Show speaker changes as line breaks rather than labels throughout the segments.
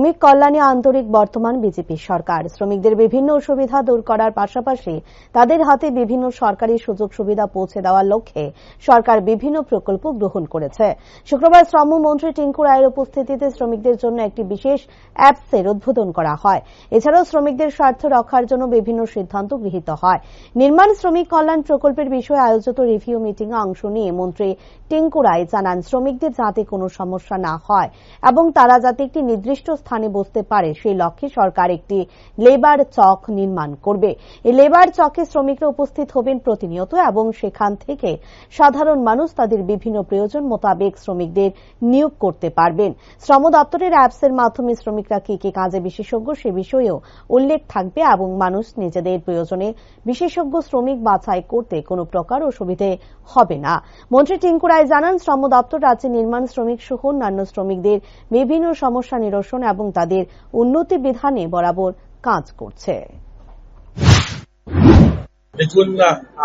শ্রমিক কল্যাণে আন্তরিক বর্তমান বিজেপি সরকার। শ্রমিকদের বিভিন্ন অসুবিধা দূর করার পাশাপাশি তাদের হাতে বিভিন্ন সরকারি সুযোগ সুবিধা পৌঁছে দেওয়ার লক্ষ্যে সরকার বিভিন্ন প্রকল্প গ্রহণ করেছে। শুক্রবার শ্রমমন্ত্রী টিঙ্কু রায়ের উপস্থিতিতে শ্রমিকদের জন্য একটি বিশেষ অ্যাপসের উদ্বোধন করা হয়। এছাড়াও শ্রমিকদের স্বার্থ রক্ষার জন্য বিভিন্ন সিদ্ধান্ত গৃহীত হয়। নির্মাণ শ্রমিক কল্যাণ প্রকল্পের বিষয়ে আয়োজিত রিভিউ মিটিংয়ে অংশ নিয়ে মন্ত্রী টিঙ্কু রায় জানান, শ্রমিকদের যাতে কোনো সমস্যা না হয় এবং তারা যাতে একটি নির্দিষ্ট স্থানে বসতে পারে সেই লক্ষ্যে সরকার একটি লেবার চক নির্মাণ করবে। এই লেবার চকে শ্রমিকরা উপস্থিত হবেন প্রতিনিয়ত এবং সেখান থেকে সাধারণ মানুষ তাদের বিভিন্ন প্রয়োজন মোতাবেক শ্রমিকদের নিয়োগ করতে পারবেন। শ্রম দপ্তরের অ্যাপসের মাধ্যমে শ্রমিকরা কি কি কাজে বিশেষজ্ঞ সে বিষয়েও উল্লেখ থাকবে এবং মানুষ নিজেদের প্রয়োজনে বিশেষজ্ঞ শ্রমিক বাছাই করতে কোনো প্রকার অসুবিধে হবে না। মন্ত্রী টিঙ্কু রায় জানান, শ্রম দপ্তর রাজ্যে নির্মাণ শ্রমিক সহ অন্যান্য শ্রমিকদের বিভিন্ন সমস্যা নিরসন এবং তাদের উন্নতি বিধানে বরাবর কাজ করছে।
দেখুন,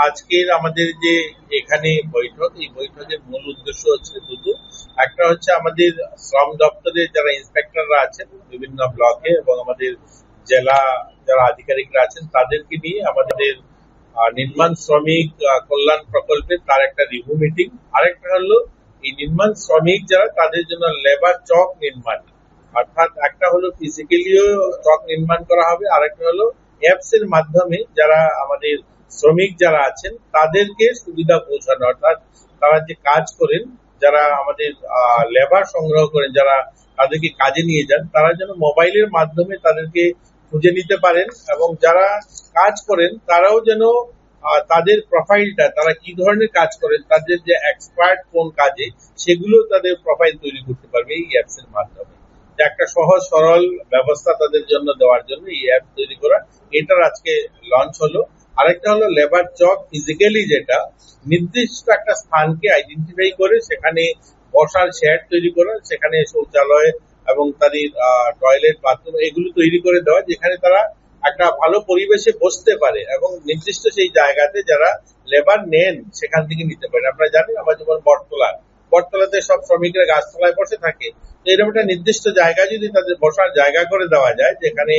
আজকের আমাদের যে এখানে বৈঠক, এই বৈঠকের মূল উদ্দেশ্য হচ্ছে দুটো। একটা হচ্ছে আমাদের শ্রম দপ্তরের যারা ইন্সপেক্টররা আছেন বিভিন্ন ব্লকে এবং আমাদের জেলা যারা আধিকারিকরা আছেন তাদেরকে নিয়ে আমাদের নির্মাণ শ্রমিক কল্যাণ প্রকল্পে তার একটা রিভিউ মিটিং। আরেকটা হলো এই নির্মাণ শ্রমিক যারা তাদের জন্য লেবার চক নির্মাণ, অর্থাৎ একটা হলো ফিজিক্যালিও চক নির্মাণ করা হবে, আরেকটা হলো অ্যাপস এর মাধ্যমে যারা আমাদের শ্রমিক যারা আছেন তাদেরকে সুবিধা পৌঁছানো, অর্থাৎ তারা যে কাজ করেন, যারা আমাদের লেবার সংগ্রহ করেন, যারা তাদেরকে কাজে নিয়ে যান, তারা যেন মোবাইলের মাধ্যমে তাদেরকে খুঁজে নিতে পারেন এবং যারা কাজ করেন তারাও যেন তাদের প্রোফাইলটা, তারা কি ধরনের কাজ করেন, তাদের যে এক্সপার্ট কোন কাজে, সেগুলো তাদের প্রোফাইল তৈরি করতে পারবে এই অ্যাপস এর মাধ্যমে। একটা সহজ সরল ব্যবস্থা তাদের জন্য দেওয়ার জন্য এই অ্যাপ তৈরি করা, এটার আজকে লঞ্চ হলো। আরেকটা হলো লেবার চক, ফিজিক্যালি যেটা নির্দিষ্ট একটা স্থানকে আইডেন্টিফাই করে সেখানে বসার শেড তৈরি করা, সেখানে শৌচালয় এবং তাদের টয়লেট বাথরুম এগুলো তৈরি করে দেওয়া, যেখানে তারা একটা ভালো পরিবেশে বসতে পারে এবং নির্দিষ্ট সেই জায়গাতে যারা লেবার নেন সেখান থেকে নিতে পারে। আপনারা জানেন আমার যেমন বটতলাতে সব শ্রমিকরা গাছতলায় বসে থাকে, তো এরকম একটা নির্দিষ্ট জায়গা যদি তাদের বসার জায়গা করে দেওয়া যায়, যেখানে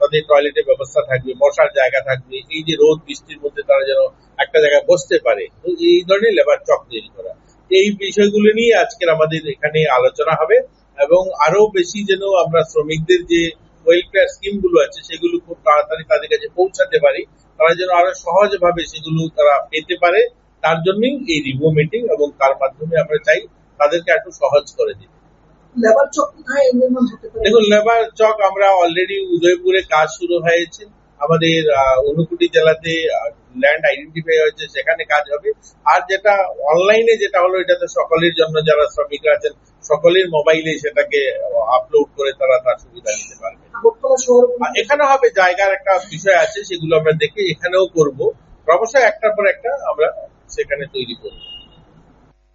তাদের টয়লেটের ব্যবস্থা থাকবে, বসার জায়গা থাকবে, এই যে রোদ বৃষ্টির মধ্যে তারা যেন একটা জায়গায় বসতে পারে, তো এই ধরনের লেবার চক তৈরি করা, এই বিষয়গুলো নিয়ে আজকের আমাদের এখানে আলোচনা হবে এবং আরো বেশি যেন আমরা শ্রমিকদের যে ওয়েলফেয়ার স্কিম গুলো আছে সেগুলো খুব তাড়াতাড়ি তাদের কাছে পৌঁছাতে পারি, তারা যেন আরো সহজভাবে সেগুলো তারা পেতে পারে, তার জন্যই এই রিভিউ মিটিং এবং তার মাধ্যমে আমরা চাই তাদেরকে একটু সহজ করে দিতে।
লেবার চক কোথায় নির্মাণ হতে পারে?
দেখুন, লেবার চক আমরা অলরেডি উদয়পুরে কাজ শুরু হয়েছে, আমাদের ঊনকোটি জেলাতে ল্যান্ড আইডেন্টিফাই হয়েছে, সেখানে কাজ হবে। আর যেটা অনলাইনে যেটা হলো, এটাতে সকলের জন্য যারা শ্রমিকরা আছেন সকলের মোবাইলে সেটাকে আপলোড করে তারা তার সুবিধা নিতে পারবে। এখানে হবে জায়গার একটা বিষয় আছে, সেগুলো আমরা দেখে এখানেও করবো, অবশ্যই একটার পর একটা আমরা সেখানে তৈরি করবো।